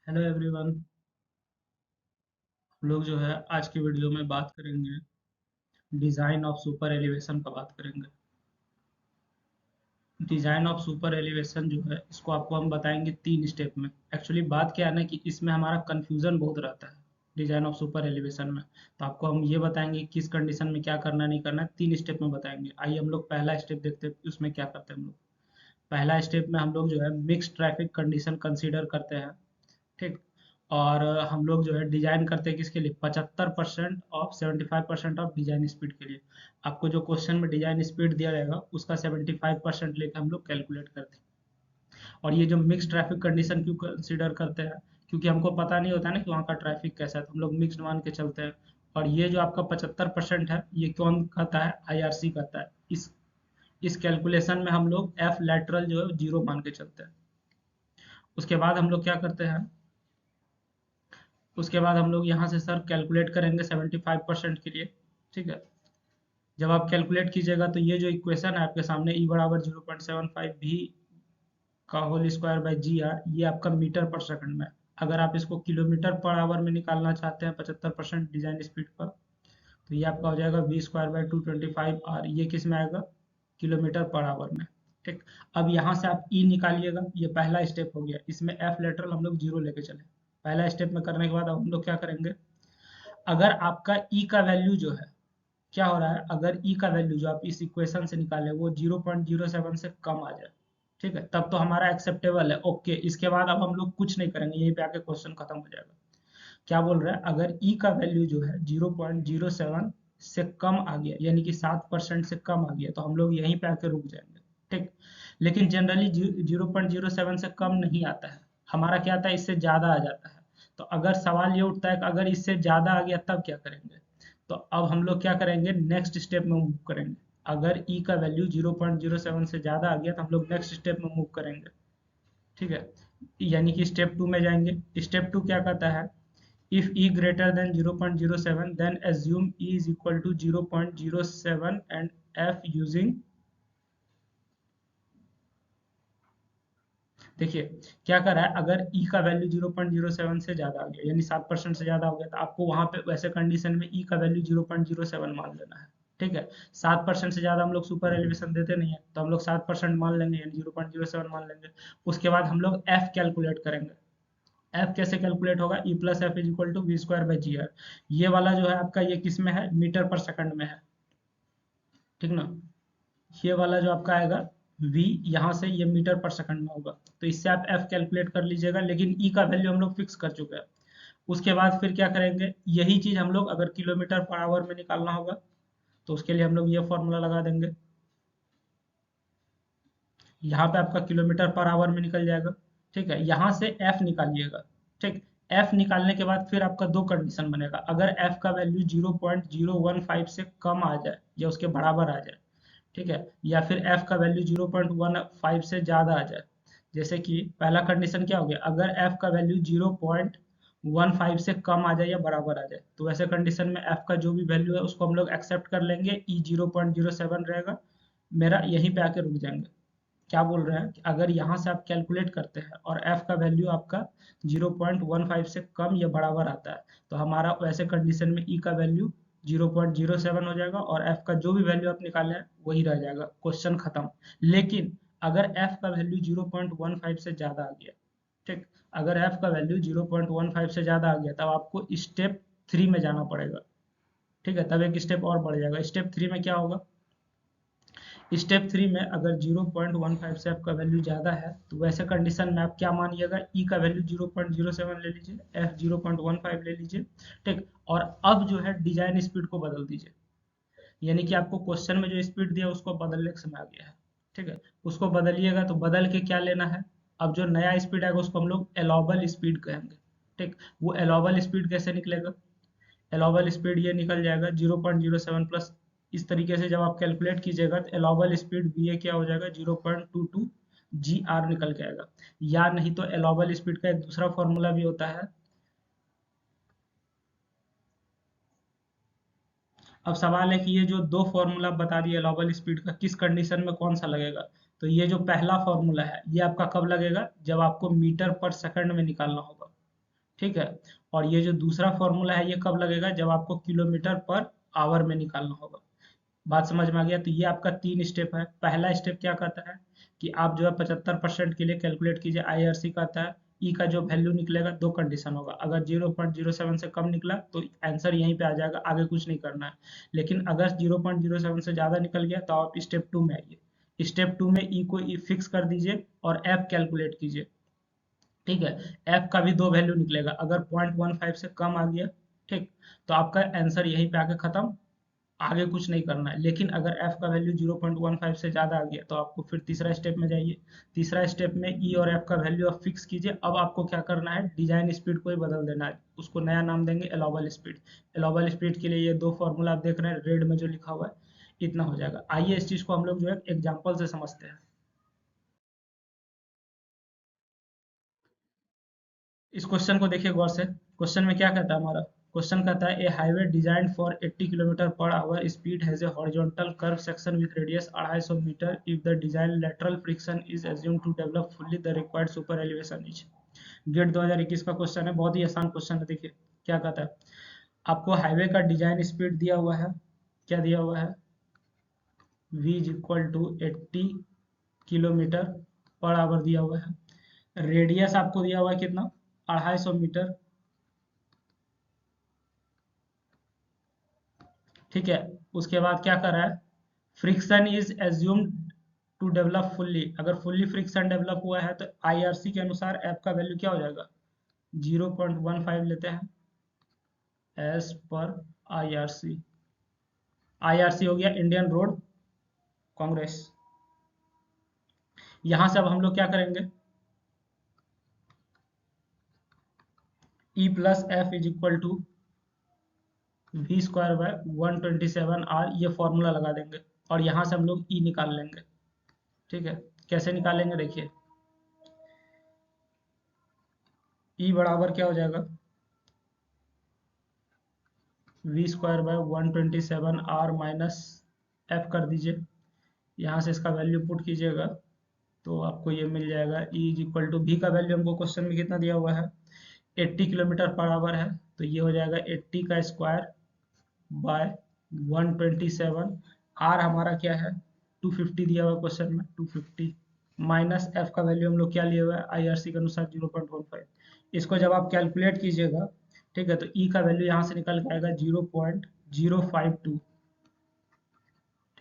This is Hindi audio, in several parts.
Hello everyone. हम लोग जो है आज की वीडियो में बात करेंगे डिज़ाइन ऑफ सुपर एलिवेशन का बात करेंगे। डिज़ाइन ऑफ सुपर एलिवेशन जो है इसको आपको हम बताएंगे 3 स्टेप में। एक्चुअली बात क्या है ना कि इसमें हमारा कंफ्यूजन बहुत रहता है डिज़ाइन ऑफ सुपर एलिवेशन में। तो आपको हम ये बताएंगे किस कंडीशन में क्या करना नहीं करना है, 3 स्टेप में बताएंगे। आइए हम लोग पहला स्टेप देखते हैं उसमें क्या करते हैं हम लोग। पहला स्टेप में हम लोग जो है मिक्स ट्रैफिक कंडीशन कंसीडर करते हैं। ठीक। और हम लोग जो है डिजाइन करते हैं किसके लिए, 75% ऑफ 75% ऑफ डिजाइन स्पीड के लिए। आपको जो क्वेश्चन में डिजाइन स्पीड दिया रहेगा उसका 75% लेके हम लोग कैलकुलेट करते हैं। और ये जो मिक्स ट्रैफिक कंडीशन क्यों कंसिडर करते हैं, क्योंकि हमको पता नहीं होता है ना कि वहाँ का ट्रैफिक कैसा है, तो हम लोग मिक्स्ड मान के चलते हैं। और ये जो आपका 75% है ये कौन कहता है, आईआरसी कहता है। इस कैलकुलेशन में हम लोग एफ लेटरल जो है 0 मान के चलते हैं। उसके बाद हम लोग क्या करते हैं, उसके बाद हम लोग यहाँ से सर कैलकुलेट करेंगे 75% के लिए। ठीक है। जब आप कैलकुलेट कीजिएगा तो ये जो इक्वेशन है आपके सामने ई बराबर 0.75 भी का whole square by G R, ये आपका मीटर पर सेकंड में है। अगर आप इसको किलोमीटर पर आवर में निकालना चाहते हैं 75% डिजाइन स्पीड पर, तो ये आपका हो जाएगा वी स्क्वायर बाई 225 आर। ये किस में आएगा, किलोमीटर पर आवर में। ठीक। अब यहाँ से आप ई निकालिएगा, ये पहला स्टेप हो गया। इसमें एफ लेटरल हम लोग 0 लेके चले। पहला स्टेप में करने के बाद अब हम लोग क्या करेंगे, अगर आपका ई का वैल्यू जो है क्या हो रहा है, अगर ई का वैल्यू जो आप इस इक्वेशन से निकाले वो 0.07 से कम आ जाए, ठीक है, तब तो हमारा एक्सेप्टेबल है, ओके। इसके बाद अब हम लोग कुछ नहीं करेंगे, यहीं पे आके क्वेश्चन खत्म हो जाएगा। क्या बोल रहा है, अगर ई का वैल्यू जो है 0.07 से कम आ गया, यानी कि 7% से कम आ गया, तो हम लोग यहीं पे आके रुक जाएंगे। ठीक। लेकिन जनरली 0.07 से कम नहीं आता है, हमारा क्या आता है, इससे ज्यादा आ जाता है। तो अगर सवाल ये उठता है कि अगर इससे ज्यादा आ गया तब क्या करेंगे, तो अब हम लोग क्या करेंगे, नेक्स्ट स्टेप में मूव करेंगे। अगर ई का वैल्यू 0.07 से ज्यादा आ गया तो हम लोग नेक्स्ट स्टेप में मूव करेंगे। ठीक है। यानी कि स्टेप 2 में जाएंगे। स्टेप 2 क्या कहता है, if e greater than 0.07 then assume e is equal to 0.07 and f using, देखिए क्या कर रहा है, अगर e का वैल्यू 0.07 से ज्यादा आ गया यानी 7% से ज्यादा हो गया, तो आपको वहां पे वैसे कंडीशन में e का वैल्यू 0.07 मान लेना है। ठीक है। 7% से ज्यादा हम लोग सुपर एलिवेशन देते नहीं है, तो हम लोग 7% मान लेंगे यानी 0.07 मान लेंगे। उसके बाद हम लोग f कैलकुलेट करेंगे। एफ कैसे कैलकुलेट होगा, E plus F is equal to V square by G R. ये वाला जो है आपका ये किस में है, मीटर पर सेकंड में है। ठीक ना। ये वाला जो आपका आएगा v, यहाँ से ये मीटर पर सेकंड में होगा, तो इससे आप f कैलकुलेट कर लीजिएगा। लेकिन e का वैल्यू हम लोग फिक्स कर चुके हैं। उसके बाद फिर क्या करेंगे, यही चीज हम लोग अगर किलोमीटर पर आवर में निकालना होगा तो उसके लिए हम लोग ये फॉर्मूला लगा देंगे। यहाँ पे आपका किलोमीटर पर आवर में निकल जाएगा। ठीक है। यहाँ से f निकालिएगा। ठीक। f निकालने के बाद फिर आपका दो कंडीशन बनेगा, अगर f का वैल्यू 0.015 से कम आ जाए या उसके बराबर आ जाए, ठीक है, या फिर f का वैल्यू 0.15 से ज्यादा आ जाए। जैसे कि पहला कंडीशन क्या हो गया, अगर f का वैल्यू 0.15 से कम आ जाए या बराबर आ जाए, तो वैसे कंडीशन में f का जो भी वैल्यू है उसको हम लोग एक्सेप्ट कर लेंगे, e 0.07 रहेगा, मेरा यहीं पे आके रुक जाएंगे। क्या बोल रहे हैं कि अगर यहाँ से आप कैलकुलेट करते हैं और f का वैल्यू आपका 0.15 से कम या बराबर आता है, तो हमारा वैसे कंडीशन में e का वैल्यू 0.07 हो जाएगा और f का जो भी वैल्यू आप निकाले हैं वही रह जाएगा, क्वेश्चन खत्म। लेकिन अगर f का वैल्यू 0.15 से ज्यादा आ गया, ठीक, अगर f का वैल्यू 0.15 से ज्यादा आ गया तब आपको स्टेप 3 में जाना पड़ेगा। ठीक है। तब एक स्टेप और बढ़ जाएगा। स्टेप 3 में क्या होगा, स्टेप 3 में अगर 0.15 से आपका वैल्यू ज़्यादा है तो वैसे कंडीशन में आप क्या मानिएगा, ई का वैल्यू 0.07 ले लीजिए, एफ 0.15 ले लीजिए। ठीक। और अब जो है डिजाइन स्पीड को बदल दीजिए, यानी कि आपको क्वेश्चन में जो स्पीड दिया उसको बदलने का समय आ गया है। ठीक है। उसको बदलिएगा तो बदल के क्या लेना है, अब जो नया स्पीड आएगा उसको हम लोग एलोबल स्पीड कहेंगे। ठीक। वो एलोबल स्पीड कैसे निकलेगा, एलोबल स्पीड ये निकल जाएगा 0.07 प्लस, इस तरीके से जब आप कैलकुलेट कीजिएगा तो एलोबल स्पीड बी ए क्या हो जाएगा 0.22 जी आर निकल के आएगा। या नहीं तो एलोबल स्पीड का एक दूसरा फॉर्मूला भी होता है। अब सवाल है कि ये जो दो फॉर्मूला बता दिए एलोबल स्पीड का, किस कंडीशन में कौन सा लगेगा। तो ये जो पहला फॉर्मूला है ये आपका कब लगेगा, जब आपको मीटर पर सेकंड में निकालना होगा। ठीक है। और ये जो दूसरा फॉर्मूला है ये कब लगेगा, जब आपको किलोमीटर पर आवर में निकालना होगा। बात समझ में आ गया। तो ये आपका 3 स्टेप है। पहला स्टेप क्या कहता है कि आप जो है 75% के लिए कैलकुलेट कीजिए। आईआरसी कहता है ई का जो वैल्यू निकलेगा, दो कंडीशन होगा, अगर 0.07 से कम निकला तो आंसर यहीं पे आ जाएगा, आगे कुछ नहीं करना है। लेकिन अगर 0.07 से ज़्यादा निकल गया तो आप स्टेप 2 में आइए। स्टेप 2 में ई को ई फिक्स कर दीजिए और एफ कैलकुलेट कीजिए। ठीक है। एफ का भी दो वैल्यू निकलेगा, अगर 0.15 से कम आ गया, ठीक, तो आपका आंसर यहीं पे आके खत्म, आगे कुछ नहीं करना है। लेकिन अगर एफ का वैल्यू 0.15 से ज़्यादा आ गया तो आपको फिर तीसरा स्टेप में जाइए। तीसरा स्टेप में ई और एफ का वैल्यू आप फिक्स कीजिए। अब आपको क्या करना है, डिजाइन स्पीड को ही बदल देना है, उसको नया नाम देंगे एलोबल स्पीड। एलोबल स्पीड के लिए ये दो फॉर्मूला आप देख रहे हैं रेड में जो लिखा हुआ है, इतना हो जाएगा। आइए इस चीज़ को हम लोग जो है एग्जाम्पल से समझते हैं। इस क्वेश्चन को देखिए गौर से। क्वेश्चन में क्या कहता है हमारा, क्वेश्चन कहता है a highway design for 80 kilometre per hour speed has a horizontal curve section with radius 250 meter if the design lateral friction is assumed to develop fully the required super elevation is. GATE 2021 का क्वेश्चन है, बहुत ही आसान क्वेश्चन है। देखिए क्या कहता है, आपको हाईवे का डिजाइन स्पीड दिया हुआ है, क्या दिया हुआ है, v is equal to 80 kilometre per hour दिया हुआ है। रेडियस आपको दिया हुआ है कितना, 250 मीटर। ठीक है। उसके बाद क्या कर रहा है, friction is assumed to develop fully. अगर फुल्ली फ्रिक्शन डेवलप हुआ है तो आईआरसी के अनुसार एफ का वैल्यू क्या हो जाएगा, 0.15 लेते हैं एज पर आईआरसी। आईआरसी हो गया इंडियन रोड कांग्रेस। यहां से अब हम लोग क्या करेंगे, E plus F is equal to V square by 127 R, ये फॉर्मूला लगा देंगे और यहां से हम लोग ई निकाल लेंगे। ठीक है। कैसे निकालेंगे देखिए, ई बराबर क्या हो जाएगा, V square by 127 R minus F कर दीजिए। यहाँ से इसका वैल्यू पुट कीजिएगा तो आपको ये मिल जाएगा ई इज इक्वल टू, भी का वैल्यू हमको क्वेश्चन में कितना दिया हुआ है, 80 किलोमीटर पर आवर है, तो ये हो जाएगा 80 का स्क्वायर बाय 127। आर हमारा क्या है, 250 दिया हुआ क्वेश्चन में, 250 माइनस एफ का वैल्यू हम लोग क्या लिए हुआ है आईआरसी के अनुसार 0.15। इसको जब आप कैलकुलेट कीजिएगा, ठीक है, तो ई का वैल्यू यहाँ से निकल के आएगा 0.052।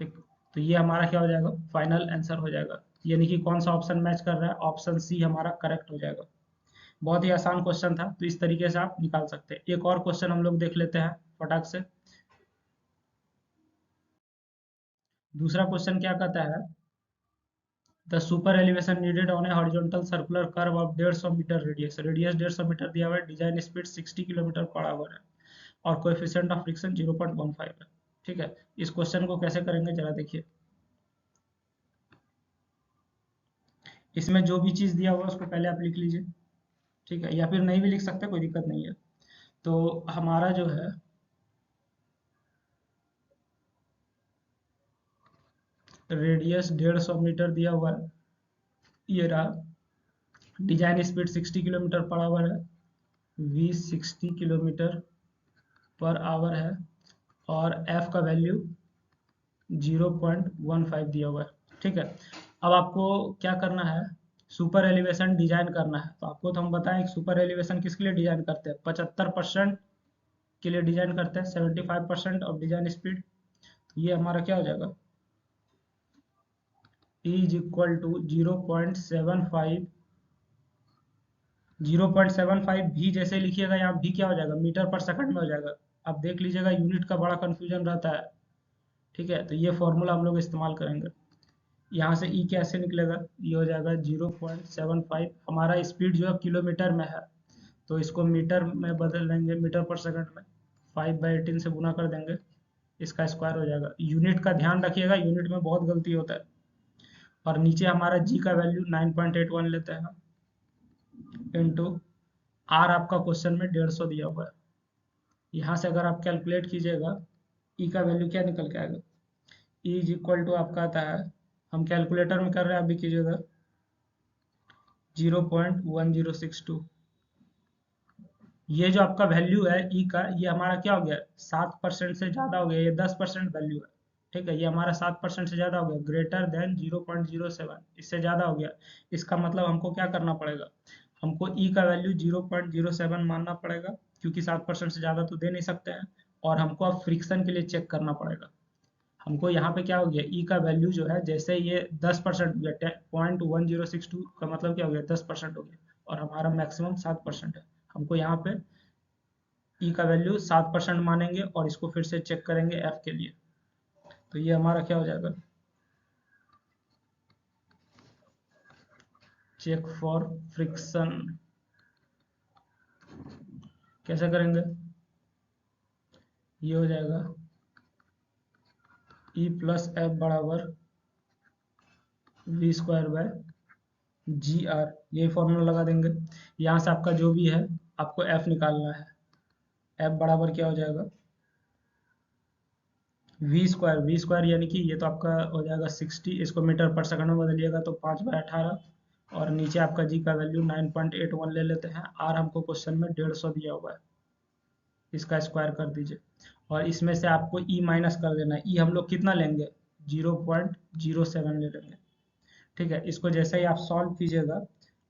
ठीक, तो ये हमारा क्या हो जाएगा, फाइनल आंसर हो जाएगा। यानी कि कौन सा ऑप्शन मैच कर रहा है, ऑप्शन सी हमारा करेक्ट हो जाएगा। बहुत ही आसान क्वेश्चन था, तो इस तरीके से आप निकाल सकते हैं। एक और क्वेश्चन हम लोग देख लेते हैं फटाक से। दूसरा क्वेश्चन क्या कहता है, the super elevation needed on a horizontal circular curve of 150 metre radius. Radius 150 metre दिया हुआ है, design speed 60 kilometre per hour है और कोएफिशिएंट ऑफ फ्रिक्शन 0.15 है। ठीक है। इस क्वेश्चन को कैसे करेंगे जरा देखिए। इसमें जो भी चीज़ दिया हुआ है उसको पहले आप लिख लीजिए। ठीक है, या फिर नहीं भी लिख सकते, कोई दिक्कत नहीं है। तो हमारा जो है रेडियस 150 मीटर दिया हुआ है, ये रहा। Design speed 60 kilometre per hour है, वी 60 किलोमीटर पर आवर है और एफ का वैल्यू 0.15 दिया हुआ है। ठीक है। अब आपको क्या करना है, सुपर एलिवेशन डिजाइन करना है। तो आपको तो हम बताएं सुपर एलिवेशन किसके लिए डिजाइन करते हैं, 75% के लिए डिजाइन करते हैं, 75% ऑफ डिजाइन स्पीड। ये हमारा क्या हो जाएगा, E इज इक्वल टू 0.75। 0.75 भी जैसे लिखिएगा, यहाँ भी क्या हो जाएगा, मीटर पर सेकंड में हो जाएगा। आप देख लीजिएगा यूनिट का बड़ा कंफ्यूजन रहता है। ठीक है, तो ये फॉर्मूला हम लोग इस्तेमाल करेंगे। यहाँ से ई कैसे निकलेगा, ये हो जाएगा 0.75। हमारा स्पीड जो है किलोमीटर में है, तो इसको मीटर में बदल देंगे, मीटर पर सेकंड में 5/18 से गुना कर देंगे, इसका स्क्वायर हो जाएगा। यूनिट का ध्यान रखिएगा, यूनिट में बहुत गलती होता है। और नीचे हमारा जी का वैल्यू 9.81 लेते हैं इंटू आर, आपका क्वेश्चन में 150 दिया हुआ है। यहाँ से अगर आप कैलकुलेट कीजिएगा ई का वैल्यू क्या निकल के आएगा, ई इज इक्वल टू आपका आता है, हम कैलकुलेटर में कर रहे हैं, आप भी कीजिएगा, 0.1062। ये जो आपका वैल्यू है ई का, ये हमारा क्या हो गया, 7% से ज़्यादा हो गया, ये 10% वैल्यू है, ठीक है, ये हमारा 7% से ज़्यादा हो गया, ग्रेटर देन 0.07, इससे ज़्यादा हो गया। इसका मतलब हमको क्या करना पड़ेगा, हमको ई का वैल्यू 0.07 मानना पड़ेगा, क्योंकि 7% से ज़्यादा तो दे नहीं सकते हैं। और हमको अब फ्रिक्शन के लिए चेक करना पड़ेगा। हमको यहाँ पे क्या हो गया, ई का वैल्यू जो है, जैसे ये 10% हो गया, 0.1062 का मतलब क्या हो गया, 10% हो गया, और हमारा मैक्सिमम 7% है। हमको यहाँ पे ई का वैल्यू 7% मानेंगे और इसको फिर से चेक करेंगे एफ के लिए। तो ये हमारा क्या हो जाएगा, चेक फॉर फ्रिक्शन। कैसे करेंगे, ये हो जाएगा ई प्लस एफ बराबर V square by G R, यही फॉर्मूला लगा देंगे। यहाँ से आपका जो भी है, आपको एफ निकालना है। एफ बराबर क्या हो जाएगा, वी स्क्वायर यानी कि ये तो आपका हो जाएगा 60, इसको मीटर पर सेकंड में बदलिएगा तो 5/18, और नीचे आपका जी का वैल्यू 9.81 ले लेते हैं। आर हमको क्वेश्चन में 150 दिया हुआ है, इसका स्क्वायर कर दीजिए, और इसमें से आपको ई माइनस कर देना है। ई हम लोग कितना लेंगे, 0.07 ले लेंगे, ठीक है। इसको जैसे ही आप सॉल्व कीजिएगा,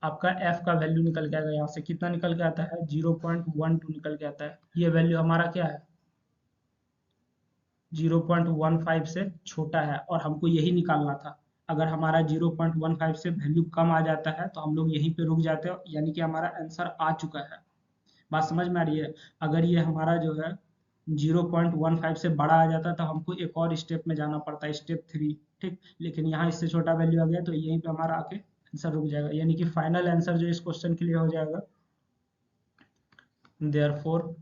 आपका एफ का वैल्यू निकल के आएगा। यहाँ से कितना निकल के आता है, 0.12 निकल के आता है। ये वैल्यू हमारा क्या है, 0.15 से छोटा है, और हमको यही निकालना था। अगर हमारा 0.15 से वैल्यू कम आ जाता है तो हम लोग यहीं पे रुक जाते हैं, यानी कि हमारा आंसर आ चुका है। बात समझ में आ रही है। अगर ये हमारा जो है 0.15 से बड़ा आ जाता तो हमको एक और स्टेप में जाना पड़ता है, स्टेप 3, ठीक। लेकिन यहाँ इससे छोटा वैल्यू आ गया तो यहीं पे हमारा आके आंसर रुक जाएगा, यानी कि फाइनल आंसर जो इस क्वेश्चन के लिए हो जाएगा, therefore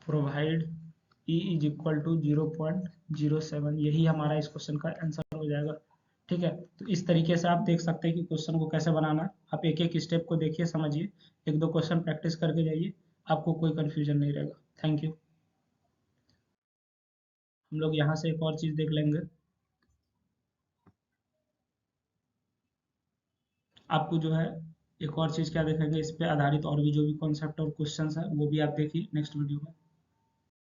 provide E is equal to 0.07, यही हमारा इस क्वेश्चन का आंसर हो जाएगा, ठीक है। तो इस तरीके से आप देख सकते हैं कि क्वेश्चन को कैसे बनाना है। आप एक एक स्टेप को देखिए, समझिए, एक दो क्वेश्चन प्रैक्टिस करके जाइए, आपको कोई कंफ्यूजन नहीं रहेगा। Thank you. हम लोग यहाँ से एक और चीज़ देख लेंगे। आपको जो है एक और चीज़ क्या देखेंगे, इस पे आधारित और भी जो भी कॉन्सेप्ट और क्वेश्चंस है वो भी आप देखिए नेक्स्ट वीडियो में।